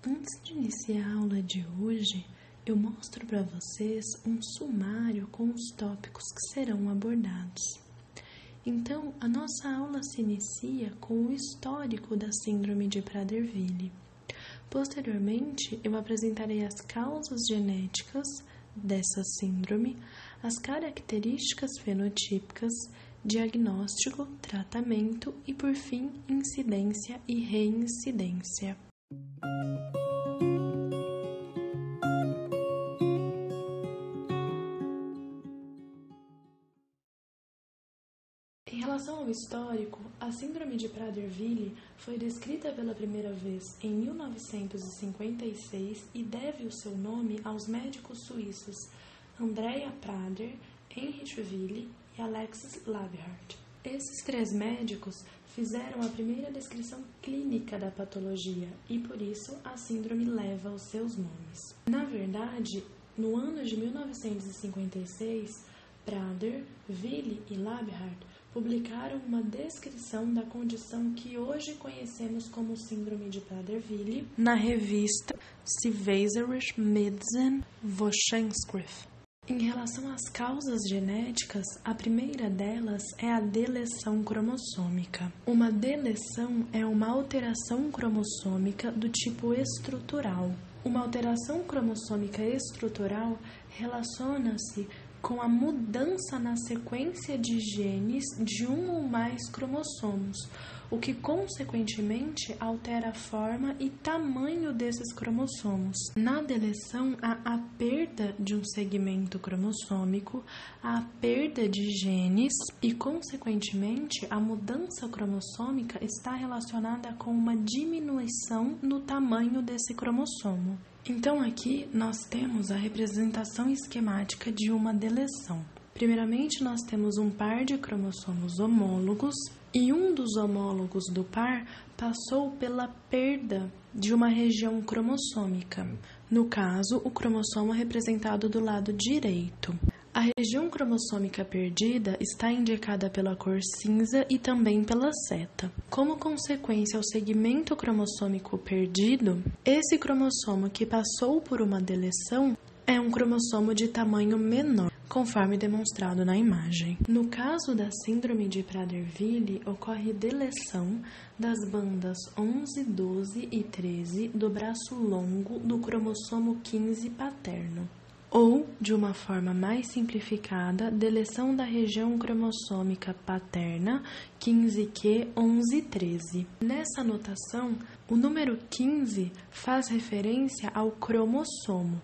Antes de iniciar a aula de hoje, eu mostro para vocês um sumário com os tópicos que serão abordados. Então, a nossa aula se inicia com o histórico da Síndrome de Prader-Willi. Posteriormente, eu apresentarei as causas genéticas dessa síndrome, as características fenotípicas, diagnóstico, tratamento e, por fim, incidência e reincidência. Em relação ao histórico, a Síndrome de Prader-Willi foi descrita pela primeira vez em 1956 e deve o seu nome aos médicos suíços Andrea Prader, Heinrich Willi e Alexis Labhart. Esses três médicos fizeram a primeira descrição clínica da patologia e, por isso, a síndrome leva os seus nomes. Na verdade, no ano de 1956, Prader, Willi e Labhart publicaram uma descrição da condição que hoje conhecemos como Síndrome de Prader-Willi na revista Schweizerische Medizin-Wochenschrift. Em relação às causas genéticas, a primeira delas é a deleção cromossômica. Uma deleção é uma alteração cromossômica do tipo estrutural. Uma alteração cromossômica estrutural relaciona-se com a mudança na sequência de genes de um ou mais cromossomos, o que consequentemente altera a forma e tamanho desses cromossomos. Na deleção, há a perda de um segmento cromossômico, a perda de genes e, consequentemente, a mudança cromossômica está relacionada com uma diminuição no tamanho desse cromossomo. Então, aqui nós temos a representação esquemática de uma deleção. Primeiramente, nós temos um par de cromossomos homólogos e um dos homólogos do par passou pela perda de uma região cromossômica. No caso, o cromossomo representado do lado direito. A região cromossômica perdida está indicada pela cor cinza e também pela seta. Como consequência ao segmento cromossômico perdido, esse cromossomo que passou por uma deleção é um cromossomo de tamanho menor, conforme demonstrado na imagem. No caso da Síndrome de Prader-Willi, ocorre deleção das bandas 11, 12 e 13 do braço longo do cromossomo 15 paterno. Ou, de uma forma mais simplificada, deleção da região cromossômica paterna 15q, 11 e 13. Nessa notação, o número 15 faz referência ao cromossomo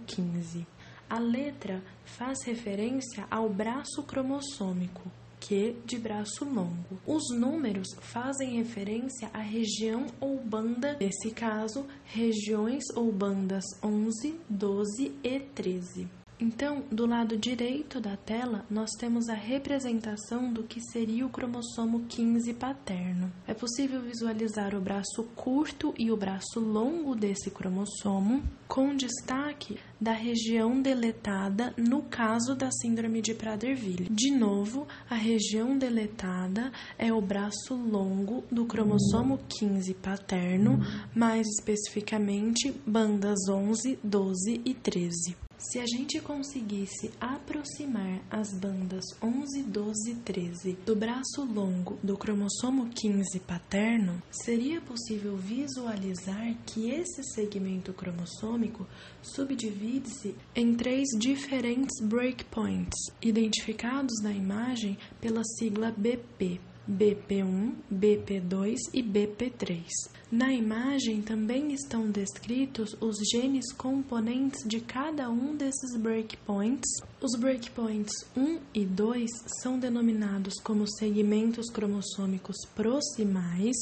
15. A letra faz referência ao braço cromossômico, Q de braço longo. Os números fazem referência à região ou banda, nesse caso, regiões ou bandas 11, 12 e 13. Então, do lado direito da tela, nós temos a representação do que seria o cromossomo 15 paterno. É possível visualizar o braço curto e o braço longo desse cromossomo, com destaque da região deletada no caso da Síndrome de Prader-Willi. De novo, a região deletada é o braço longo do cromossomo 15 paterno, mais especificamente bandas 11, 12 e 13. Se a gente conseguisse aproximar as bandas 11, 12 e 13 do braço longo do cromossomo 15 paterno, seria possível visualizar que esse segmento cromossômico subdivide-se em 3 diferentes breakpoints, identificados na imagem pela sigla BP. BP1, BP2 e BP3. Na imagem também estão descritos os genes componentes de cada um desses breakpoints. Os breakpoints 1 e 2 são denominados como segmentos cromossômicos proximais,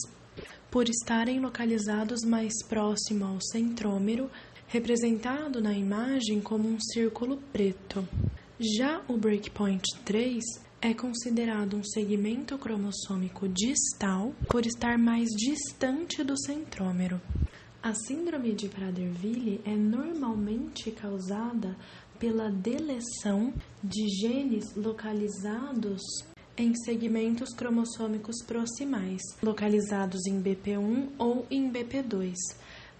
por estarem localizados mais próximo ao centrômero, representado na imagem como um círculo preto. Já o breakpoint 3 é considerado um segmento cromossômico distal por estar mais distante do centrômero. A Síndrome de Prader-Willi é normalmente causada pela deleção de genes localizados em segmentos cromossômicos proximais, localizados em BP1 ou em BP2.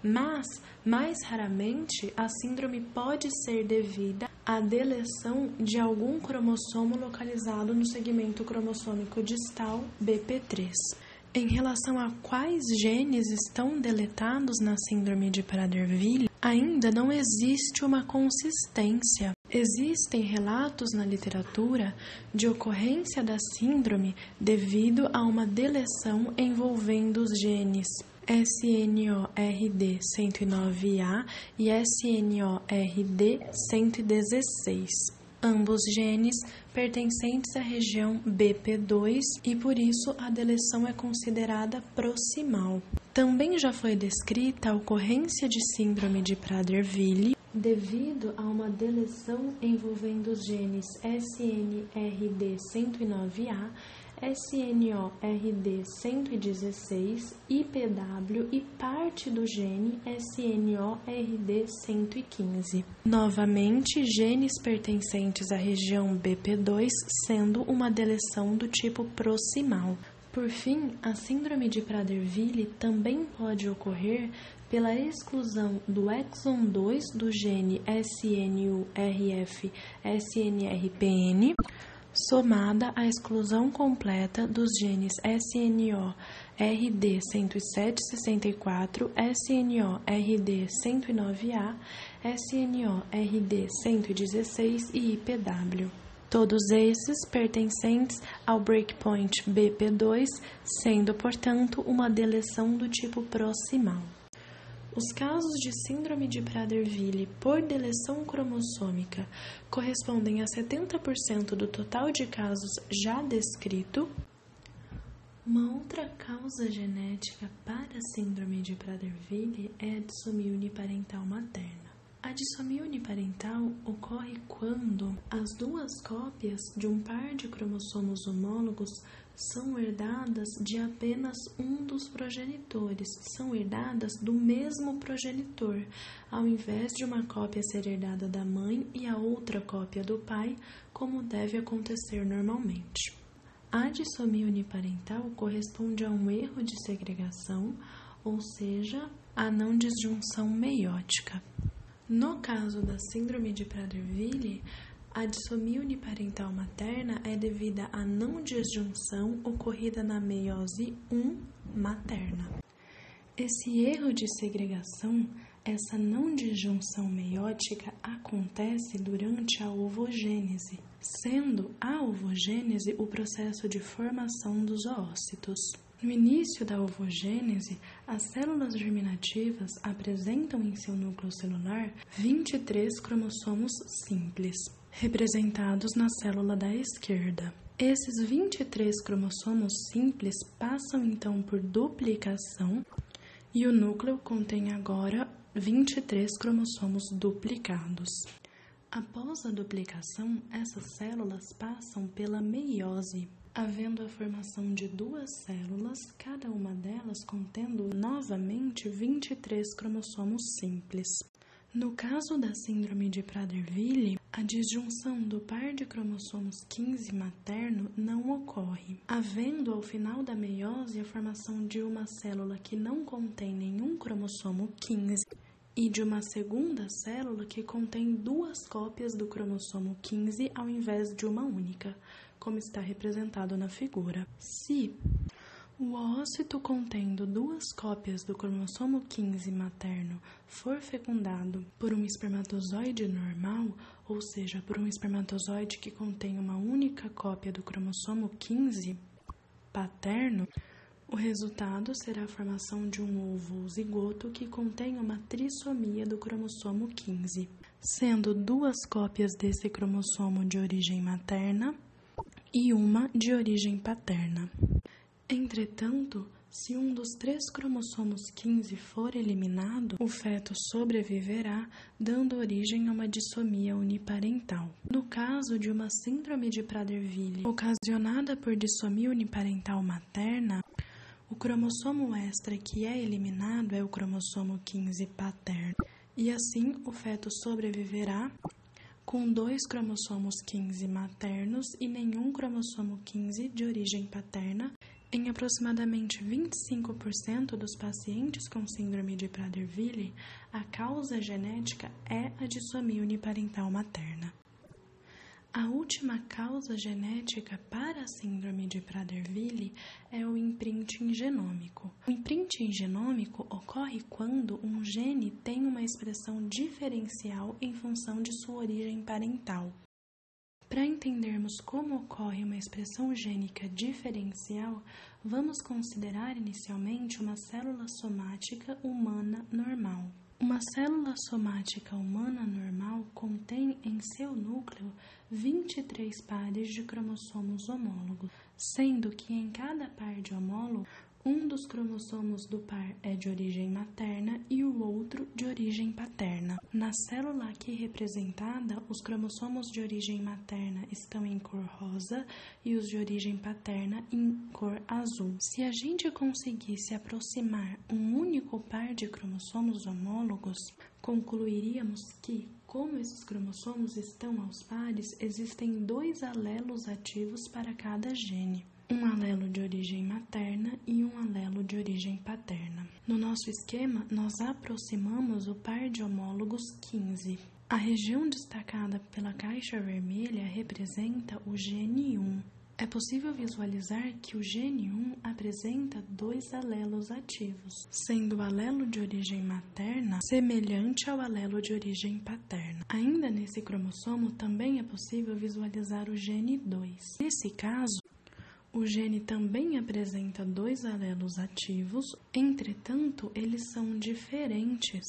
Mas, mais raramente, a síndrome pode ser devida à deleção de algum cromossomo localizado no segmento cromossômico distal BP3. Em relação a quais genes estão deletados na síndrome de Prader-Willi, ainda não existe uma consistência. Existem relatos na literatura de ocorrência da síndrome devido a uma deleção envolvendo os genes SNORD109A e SNORD116. Ambos genes pertencentes à região BP2 e por isso a deleção é considerada proximal. Também já foi descrita a ocorrência de síndrome de Prader-Willi devido a uma deleção envolvendo os genes SNRD109A, SNORD116, IPW e parte do gene SNORD115. Novamente, genes pertencentes à região BP2, sendo uma deleção do tipo proximal. Por fim, a síndrome de Prader-Willi também pode ocorrer pela exclusão do exon 2 do gene SNURF-SNRPN, somada à exclusão completa dos genes SNORD107-64, SNORD109A, SNORD116 e IPW. Todos esses pertencentes ao breakpoint BP2, sendo, portanto, uma deleção do tipo proximal. Os casos de síndrome de Prader-Willi por deleção cromossômica correspondem a 70% do total de casos já descrito. Uma outra causa genética para a síndrome de Prader-Willi é a dissomia uniparental materna. A dissomia uniparental ocorre quando as duas cópias de um par de cromossomos homólogos são herdadas de apenas um dos progenitores, são herdadas do mesmo progenitor, ao invés de uma cópia ser herdada da mãe e a outra cópia do pai, como deve acontecer normalmente. A dissomia uniparental corresponde a um erro de segregação, ou seja, a não disjunção meiótica. No caso da síndrome de Prader-Willi, a dissomia uniparental materna é devida à não disjunção ocorrida na meiose 1 materna. Esse erro de segregação, essa não disjunção meiótica, acontece durante a ovogênese, sendo a ovogênese o processo de formação dos oócitos. No início da ovogênese, as células germinativas apresentam em seu núcleo celular 23 cromossomos simples, representados na célula da esquerda. Esses 23 cromossomos simples passam então por duplicação e o núcleo contém agora 23 cromossomos duplicados. Após a duplicação, essas células passam pela meiose, havendo a formação de duas células, cada uma delas contendo novamente 23 cromossomos simples. No caso da síndrome de Prader-Willi, a disjunção do par de cromossomos 15 materno não ocorre, havendo ao final da meiose a formação de uma célula que não contém nenhum cromossomo 15 e de uma segunda célula que contém duas cópias do cromossomo 15 ao invés de uma única, como está representado na figura. Se o oócito contendo duas cópias do cromossomo 15 materno for fecundado por um espermatozoide normal, ou seja, por um espermatozoide que contém uma única cópia do cromossomo 15 paterno, o resultado será a formação de um ovo zigoto que contém uma trissomia do cromossomo 15, sendo duas cópias desse cromossomo de origem materna e uma de origem paterna. Entretanto, se um dos 3 cromossomos 15 for eliminado, o feto sobreviverá, dando origem a uma dissomia uniparental. No caso de uma síndrome de Prader-Willi ocasionada por dissomia uniparental materna, o cromossomo extra que é eliminado é o cromossomo 15 paterno, e assim o feto sobreviverá com 2 cromossomos 15 maternos e nenhum cromossomo 15 de origem paterna, Em aproximadamente 25% dos pacientes com síndrome de Prader-Willi, a causa genética é a dissomia uniparental materna. A última causa genética para a síndrome de Prader-Willi é o imprinting genômico. O imprinting genômico ocorre quando um gene tem uma expressão diferencial em função de sua origem parental. Para entendermos como ocorre uma expressão gênica diferencial, vamos considerar inicialmente uma célula somática humana normal. Uma célula somática humana normal contém em seu núcleo 23 pares de cromossomos homólogos, sendo que em cada par de homólogo, um dos cromossomos do par é de origem materna e o outro de origem paterna. Na célula aqui representada, os cromossomos de origem materna estão em cor rosa e os de origem paterna em cor azul. Se a gente conseguisse aproximar um único par de cromossomos homólogos, concluiríamos que, como esses cromossomos estão aos pares, existem 2 alelos ativos para cada gene. Um alelo de origem materna e um alelo de origem paterna. No nosso esquema, nós aproximamos o par de homólogos 15. A região destacada pela caixa vermelha representa o gene 1. É possível visualizar que o gene 1 apresenta 2 alelos ativos, sendo o alelo de origem materna semelhante ao alelo de origem paterna. Ainda nesse cromossomo também é possível visualizar o gene 2. Nesse caso, o gene também apresenta 2 alelos ativos, entretanto, eles são diferentes.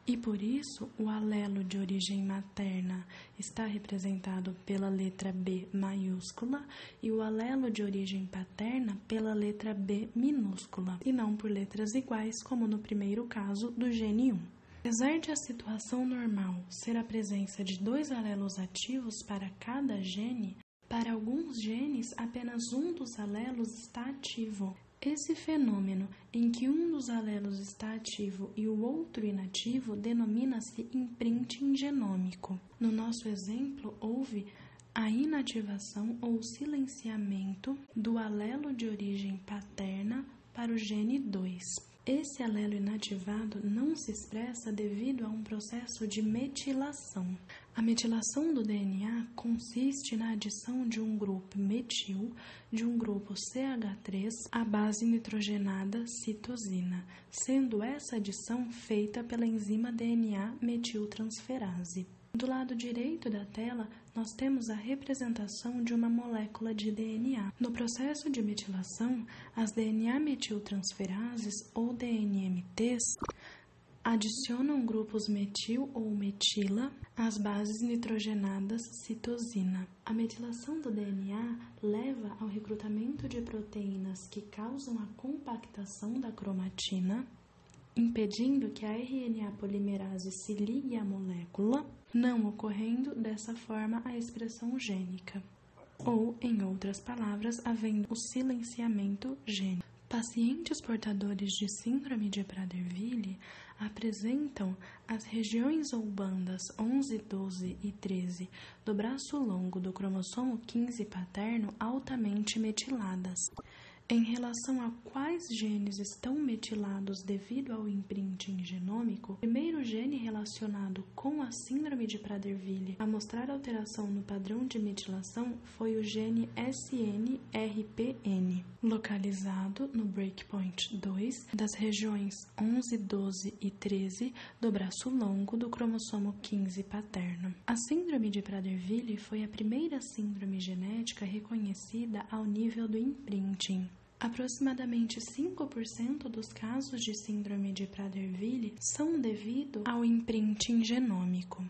E por isso, o alelo de origem materna está representado pela letra B maiúscula e o alelo de origem paterna pela letra B minúscula, e não por letras iguais, como no primeiro caso do gene 1. Apesar de a situação normal ser a presença de 2 alelos ativos para cada gene, para alguns genes, apenas um dos alelos está ativo. Esse fenômeno, em que um dos alelos está ativo e o outro inativo, denomina-se imprinting genômico. No nosso exemplo, houve a inativação ou silenciamento do alelo de origem paterna para o gene 2. Esse alelo inativado não se expressa devido a um processo de metilação. A metilação do DNA consiste na adição de um grupo metil de um grupo CH3 à base nitrogenada citosina, sendo essa adição feita pela enzima DNA metiltransferase. Do lado direito da tela, nós temos a representação de uma molécula de DNA. No processo de metilação, as DNA metiltransferases ou DNMTs adicionam grupos metil ou metila às bases nitrogenadas citosina. A metilação do DNA leva ao recrutamento de proteínas que causam a compactação da cromatina, impedindo que a RNA polimerase se ligue à molécula, não ocorrendo dessa forma a expressão gênica, ou, em outras palavras, havendo o silenciamento gênico. Pacientes portadores de síndrome de Prader-Willi apresentam as regiões ou bandas 11, 12 e 13 do braço longo do cromossomo 15 paterno altamente metiladas. Em relação a quais genes estão metilados devido ao imprinting genômico, o primeiro gene relacionado com a síndrome de Prader-Willi a mostrar alteração no padrão de metilação foi o gene SNRPN, localizado no breakpoint 2 das regiões 11, 12 e 13 do braço longo do cromossomo 15 paterno. A síndrome de Prader-Willi foi a primeira síndrome genética reconhecida ao nível do imprinting. Aproximadamente 5% dos casos de síndrome de Prader-Willi são devido ao imprinting genômico.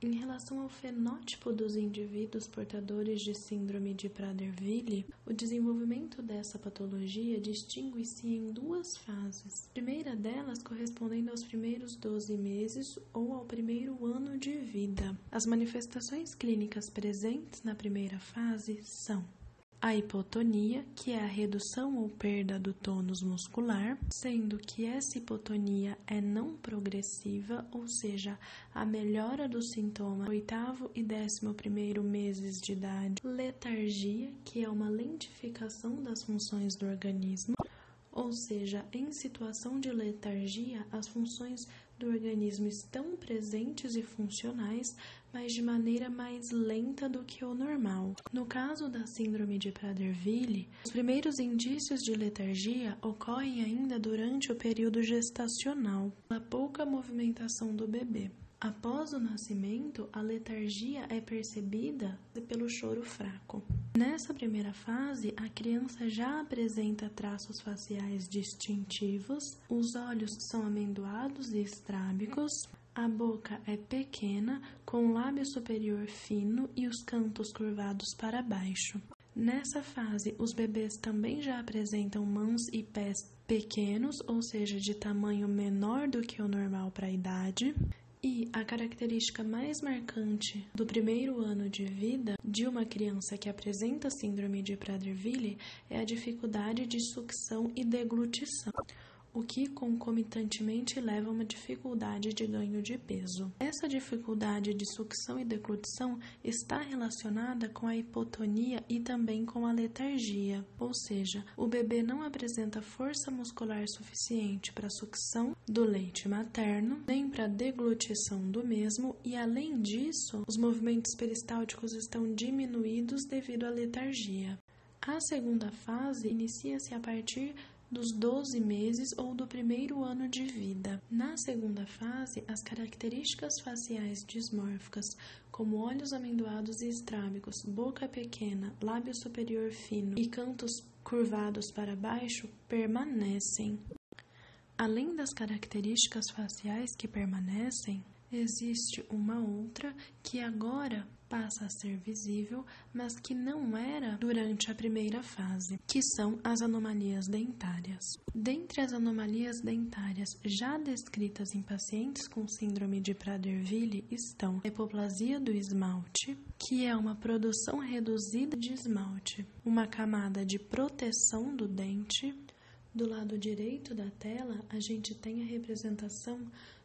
Em relação ao fenótipo dos indivíduos portadores de síndrome de Prader-Willi, o desenvolvimento dessa patologia distingue-se em 2 fases. A primeira delas correspondendo aos primeiros 12 meses ou ao primeiro ano de vida. As manifestações clínicas presentes na primeira fase são a hipotonia, que é a redução ou perda do tônus muscular, sendo que essa hipotonia é não progressiva, ou seja, a melhora do sintoma no 8º e 11º meses de idade. Letargia, que é uma lentificação das funções do organismo, ou seja, em situação de letargia, as funções do organismo estão presentes e funcionais, mas de maneira mais lenta do que o normal. No caso da síndrome de Prader-Willi, os primeiros indícios de letargia ocorrem ainda durante o período gestacional, pela pouca movimentação do bebê. Após o nascimento, a letargia é percebida pelo choro fraco. Nessa primeira fase, a criança já apresenta traços faciais distintivos, os olhos são amendoados e estrábicos, a boca é pequena, com o lábio superior fino e os cantos curvados para baixo. Nessa fase, os bebês também já apresentam mãos e pés pequenos, ou seja, de tamanho menor do que o normal para a idade. E a característica mais marcante do primeiro ano de vida de uma criança que apresenta síndrome de Prader-Willi é a dificuldade de sucção e deglutição, o que concomitantemente leva a uma dificuldade de ganho de peso. Essa dificuldade de sucção e deglutição está relacionada com a hipotonia e também com a letargia, ou seja, o bebê não apresenta força muscular suficiente para a sucção do leite materno, nem para a deglutição do mesmo, e além disso, os movimentos peristálticos estão diminuídos devido à letargia. A segunda fase inicia-se a partir dos 12 meses ou do primeiro ano de vida. Na segunda fase, as características faciais dismórficas, como olhos amendoados e estrábicos, boca pequena, lábio superior fino e cantos curvados para baixo, permanecem. Além das características faciais que permanecem, existe uma outra que agora passa a ser visível, mas que não era durante a primeira fase, que são as anomalias dentárias. Dentre as anomalias dentárias já descritas em pacientes com síndrome de Prader-Willi estão a hipoplasia do esmalte, que é uma produção reduzida de esmalte, uma camada de proteção do dente. Do lado direito da tela, a gente tem a representação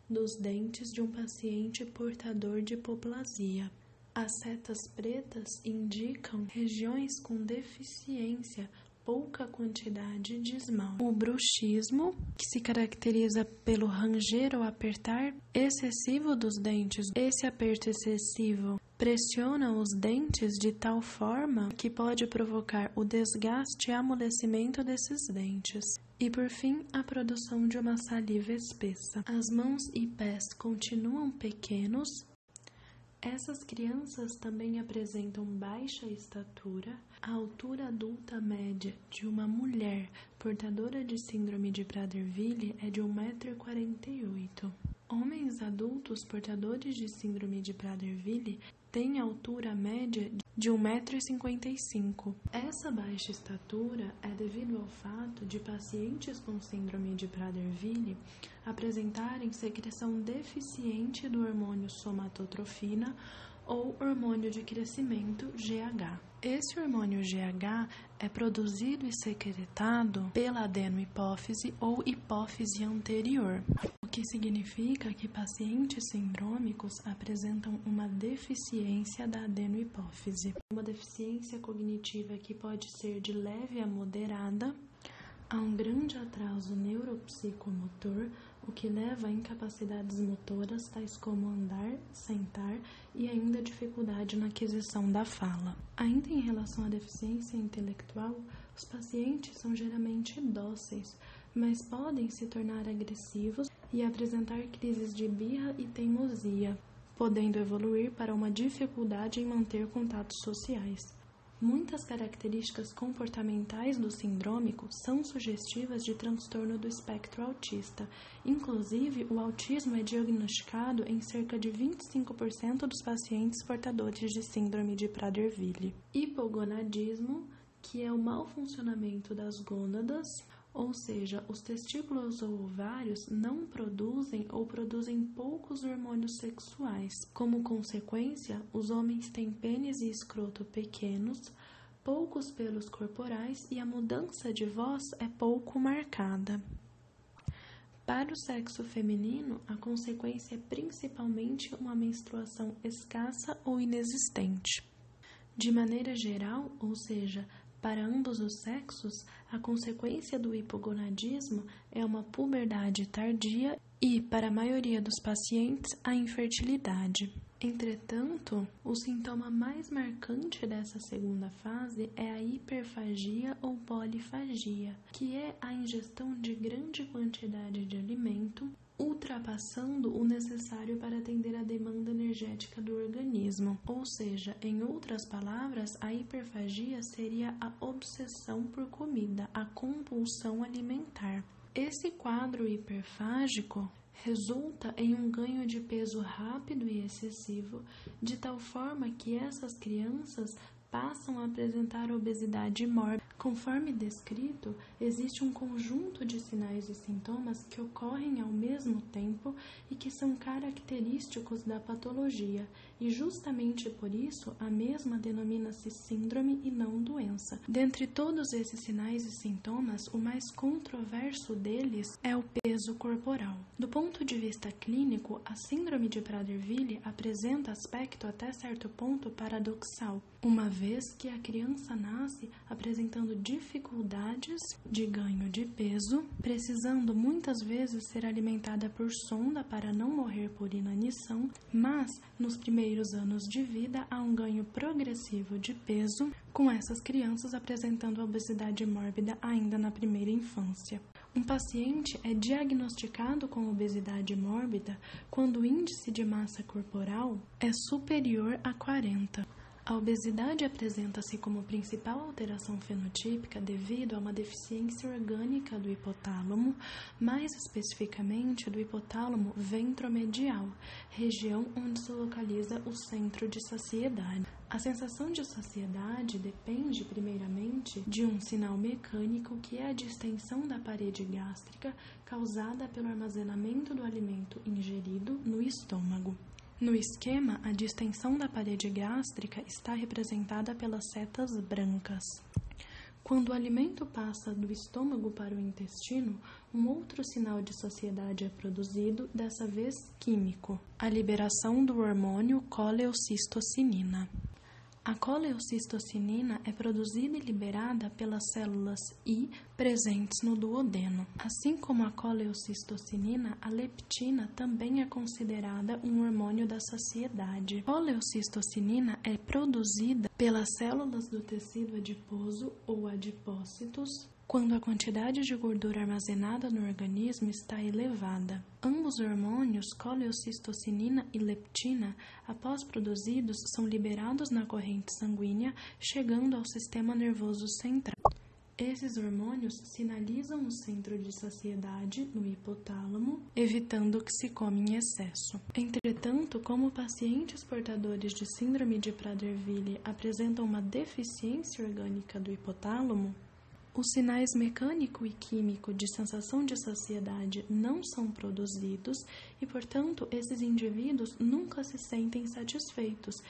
dos dentes de um paciente portador de hipoplasia. As setas pretas indicam regiões com deficiência, pouca quantidade de esmalte. O bruxismo, que se caracteriza pelo ranger ou apertar excessivo dos dentes. Esse aperto excessivo pressiona os dentes de tal forma que pode provocar o desgaste e amolecimento desses dentes. E por fim, a produção de uma saliva espessa. As mãos e pés continuam pequenos. Essas crianças também apresentam baixa estatura. A altura adulta média de uma mulher portadora de síndrome de Prader-Willi é de 1,48 m. Homens adultos portadores de síndrome de Prader-Willi têm altura média de 1,55 m. Essa baixa estatura é devido ao fato de pacientes com síndrome de Prader-Willi apresentarem secreção deficiente do hormônio somatotrofina ou hormônio de crescimento GH. Esse hormônio GH é produzido e secretado pela adenohipófise ou hipófise anterior, o que significa que pacientes sindrômicos apresentam uma deficiência da adenohipófise. Uma deficiência cognitiva que pode ser de leve a moderada. Há um grande atraso neuropsicomotor, o que leva a incapacidades motoras, tais como andar, sentar e ainda dificuldade na aquisição da fala. Ainda em relação à deficiência intelectual, os pacientes são geralmente dóceis, mas podem se tornar agressivos e apresentar crises de birra e teimosia, podendo evoluir para uma dificuldade em manter contatos sociais. Muitas características comportamentais do sindrômico são sugestivas de transtorno do espectro autista. Inclusive, o autismo é diagnosticado em cerca de 25% dos pacientes portadores de síndrome de Prader-Willi. Hipogonadismo, que é o mau funcionamento das gônadas, ou seja, os testículos ou ovários não produzem ou produzem poucos hormônios sexuais. Como consequência, os homens têm pênis e escroto pequenos, poucos pelos corporais e a mudança de voz é pouco marcada. Para o sexo feminino, a consequência é principalmente uma menstruação escassa ou inexistente. De maneira geral, ou seja, para ambos os sexos, a consequência do hipogonadismo é uma puberdade tardia e, para a maioria dos pacientes, a infertilidade. Entretanto, o sintoma mais marcante dessa segunda fase é a hiperfagia ou polifagia, que é a ingestão de grande quantidade de alimento, ultrapassando o necessário para atender a demanda energética do organismo. Ou seja, em outras palavras, a hiperfagia seria a obsessão por comida, a compulsão alimentar. Esse quadro hiperfágico resulta em um ganho de peso rápido e excessivo, de tal forma que essas crianças passam a apresentar obesidade mórbida. Conforme descrito, existe um conjunto de sinais e sintomas que ocorrem ao mesmo tempo e que são característicos da patologia, e justamente por isso a mesma denomina-se síndrome e não doença. Dentre todos esses sinais e sintomas, o mais controverso deles é o peso corporal. Do ponto de vista clínico, a síndrome de Prader-Willi apresenta aspecto até certo ponto paradoxal, uma vez que a criança nasce apresentando dificuldades de ganho de peso, precisando muitas vezes ser alimentada por sonda para não morrer por inanição, mas nos primeiros anos de vida há um ganho progressivo de peso, com essas crianças apresentando obesidade mórbida ainda na primeira infância. Um paciente é diagnosticado com obesidade mórbida quando o índice de massa corporal é superior a 40. A obesidade apresenta-se como principal alteração fenotípica devido a uma deficiência orgânica do hipotálamo, mais especificamente do hipotálamo ventromedial, região onde se localiza o centro de saciedade. A sensação de saciedade depende, primeiramente, de um sinal mecânico que é a distensão da parede gástrica causada pelo armazenamento do alimento ingerido no estômago. No esquema, a distensão da parede gástrica está representada pelas setas brancas. Quando o alimento passa do estômago para o intestino, um outro sinal de saciedade é produzido, dessa vez químico, a liberação do hormônio colecistocinina. A colecistocinina é produzida e liberada pelas células I presentes no duodeno. Assim como a colecistocinina, a leptina também é considerada um hormônio da saciedade. A colecistocinina é produzida pelas células do tecido adiposo ou adipócitos quando a quantidade de gordura armazenada no organismo está elevada. Ambos hormônios, colecistocinina e leptina, após produzidos, são liberados na corrente sanguínea, chegando ao sistema nervoso central. Esses hormônios sinalizam o centro de saciedade no hipotálamo, evitando que se come em excesso. Entretanto, como pacientes portadores de síndrome de Prader-Willi apresentam uma deficiência orgânica do hipotálamo, os sinais mecânico e químico de sensação de saciedade não são produzidos e, portanto, esses indivíduos nunca se sentem satisfeitos.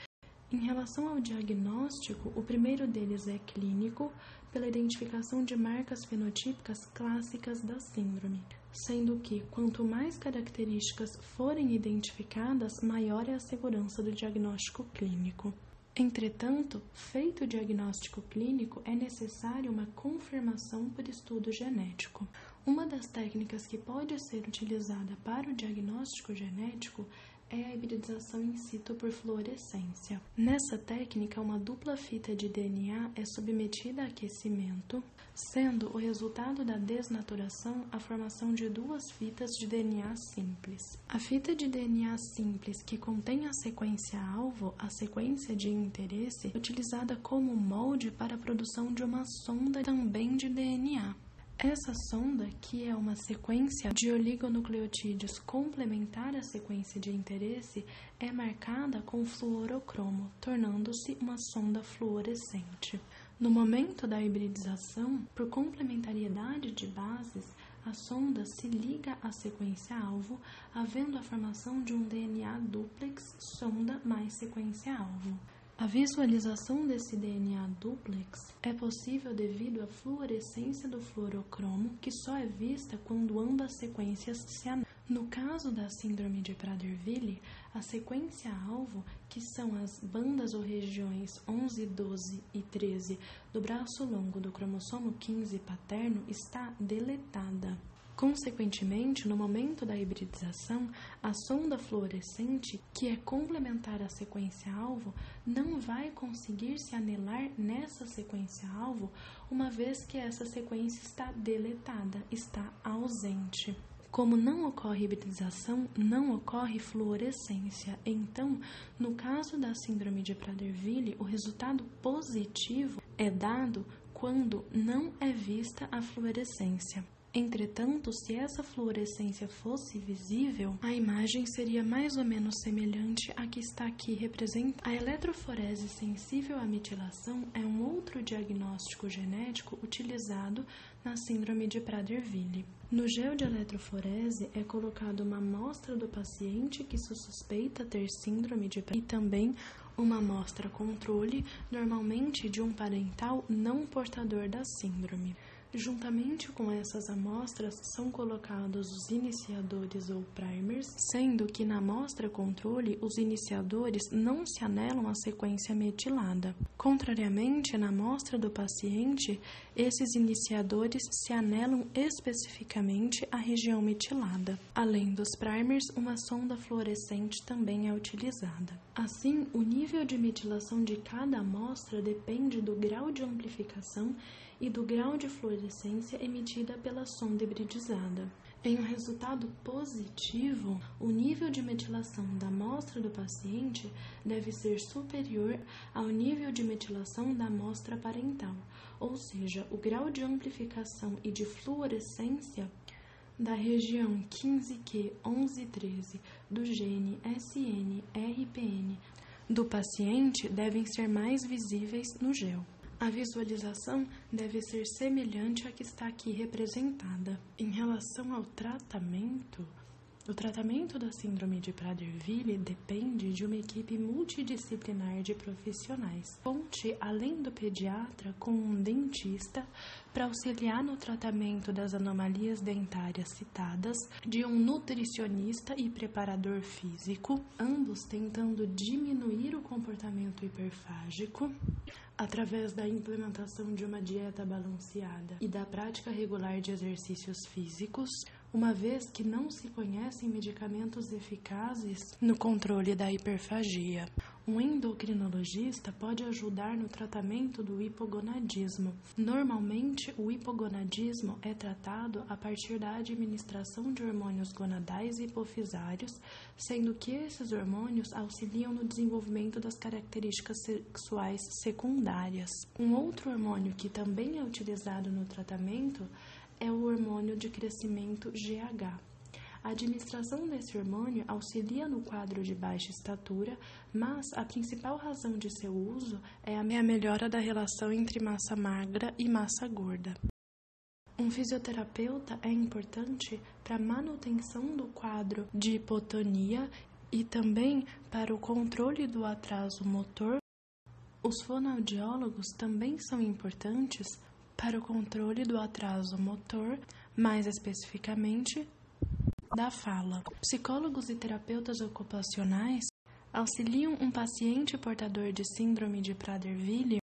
Em relação ao diagnóstico, o primeiro deles é clínico, pela identificação de marcas fenotípicas clássicas da síndrome, sendo que, quanto mais características forem identificadas, maior é a segurança do diagnóstico clínico. Entretanto, feito o diagnóstico clínico, é necessária uma confirmação por estudo genético. Uma das técnicas que pode ser utilizada para o diagnóstico genético é a hibridização in situ por fluorescência. Nessa técnica, uma dupla fita de DNA é submetida a aquecimento, sendo o resultado da desnaturação a formação de duas fitas de DNA simples. A fita de DNA simples que contém a sequência-alvo, a sequência de interesse, é utilizada como molde para a produção de uma sonda também de DNA. Essa sonda, que é uma sequência de oligonucleotídeos complementar à sequência de interesse, é marcada com fluorocromo, tornando-se uma sonda fluorescente. No momento da hibridização, por complementariedade de bases, a sonda se liga à sequência-alvo, havendo a formação de um DNA duplex sonda mais sequência-alvo. A visualização desse DNA duplex é possível devido à fluorescência do fluorocromo, que só é vista quando ambas sequências se anelam. No caso da síndrome de Prader-Willi, a sequência-alvo, que são as bandas ou regiões 11, 12 e 13 do braço longo do cromossomo 15 paterno, está deletada. Consequentemente, no momento da hibridização, a sonda fluorescente, que é complementar à sequência-alvo, não vai conseguir se anelar nessa sequência-alvo, uma vez que essa sequência está deletada, está ausente. Como não ocorre hibridização, não ocorre fluorescência. Então, no caso da síndrome de Prader-Willi, o resultado positivo é dado quando não é vista a fluorescência. Entretanto, se essa fluorescência fosse visível, a imagem seria mais ou menos semelhante à que está aqui representada. A eletroforese sensível à metilação é um outro diagnóstico genético utilizado na síndrome de Prader-Willi. No gel de eletroforese é colocada uma amostra do paciente que se suspeita ter síndrome de Prader-Willi e também uma amostra controle, normalmente de um parental não portador da síndrome. Juntamente com essas amostras são colocados os iniciadores ou primers, sendo que na amostra controle os iniciadores não se anelam à sequência metilada. Contrariamente, na amostra do paciente, esses iniciadores se anelam especificamente à região metilada. Além dos primers, uma sonda fluorescente também é utilizada. Assim, o nível de metilação de cada amostra depende do grau de amplificação e do grau de fluorescência emitida pela sonda hibridizada. Em um resultado positivo, o nível de metilação da amostra do paciente deve ser superior ao nível de metilação da amostra parental, ou seja, o grau de amplificação e de fluorescência da região 15q 1113 do gene SNRPN do paciente devem ser mais visíveis no gel. A visualização deve ser semelhante à que está aqui representada. Em relação ao tratamento, o tratamento da síndrome de Prader-Willi depende de uma equipe multidisciplinar de profissionais. Conte, além do pediatra, com um dentista para auxiliar no tratamento das anomalias dentárias citadas, de um nutricionista e preparador físico, ambos tentando diminuir o comportamento hiperfágico através da implementação de uma dieta balanceada e da prática regular de exercícios físicos, uma vez que não se conhecem medicamentos eficazes no controle da hiperfagia. Um endocrinologista pode ajudar no tratamento do hipogonadismo. Normalmente, o hipogonadismo é tratado a partir da administração de hormônios gonadais e hipofisários, sendo que esses hormônios auxiliam no desenvolvimento das características sexuais secundárias. Um outro hormônio que também é utilizado no tratamento é o hormônio de crescimento GH. A administração desse hormônio auxilia no quadro de baixa estatura, mas a principal razão de seu uso é a melhora da relação entre massa magra e massa gorda. Um fisioterapeuta é importante para a manutenção do quadro de hipotonia e também para o controle do atraso motor. Os fonoaudiólogos também são importantes para o controle do atraso motor, mais especificamente da fala. Psicólogos e terapeutas ocupacionais auxiliam um paciente portador de síndrome de Prader-Willi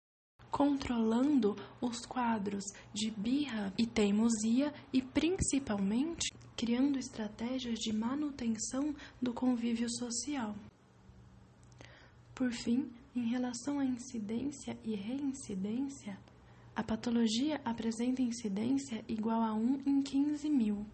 controlando os quadros de birra e teimosia e, principalmente, criando estratégias de manutenção do convívio social. Por fim, em relação à incidência e reincidência, a patologia apresenta incidência igual a 1 em 15.000.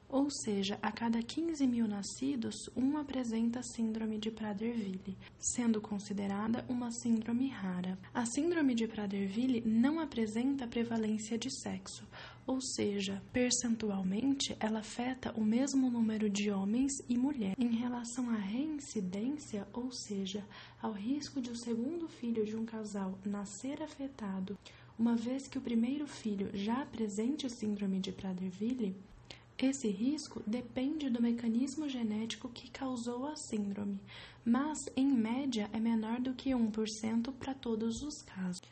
Ou seja, a cada 15.000 nascidos, um apresenta síndrome de Prader-Willi, sendo considerada uma síndrome rara. A síndrome de Prader-Willi não apresenta prevalência de sexo, ou seja, percentualmente ela afeta o mesmo número de homens e mulheres. Em relação à reincidência, ou seja, ao risco de o segundo filho de um casal nascer afetado, uma vez que o primeiro filho já apresente síndrome de Prader-Willi, Esse risco depende do mecanismo genético que causou a síndrome, mas, em média, é menor do que 1% para todos os casos.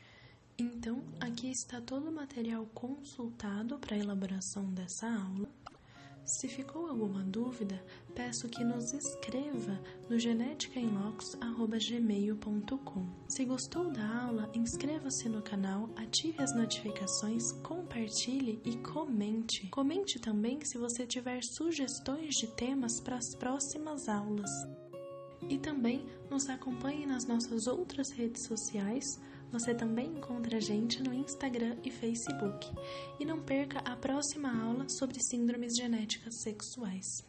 Então, aqui está todo o material consultado para a elaboração dessa aula. Se ficou alguma dúvida, peço que nos escreva no geneticainlox@gmail.com. Se gostou da aula, inscreva-se no canal, ative as notificações, compartilhe e comente. Comente também se você tiver sugestões de temas para as próximas aulas. E também nos acompanhe nas nossas outras redes sociais. Você também encontra a gente no Instagram e Facebook. E não perca a próxima aula sobre síndromes genéticas sexuais.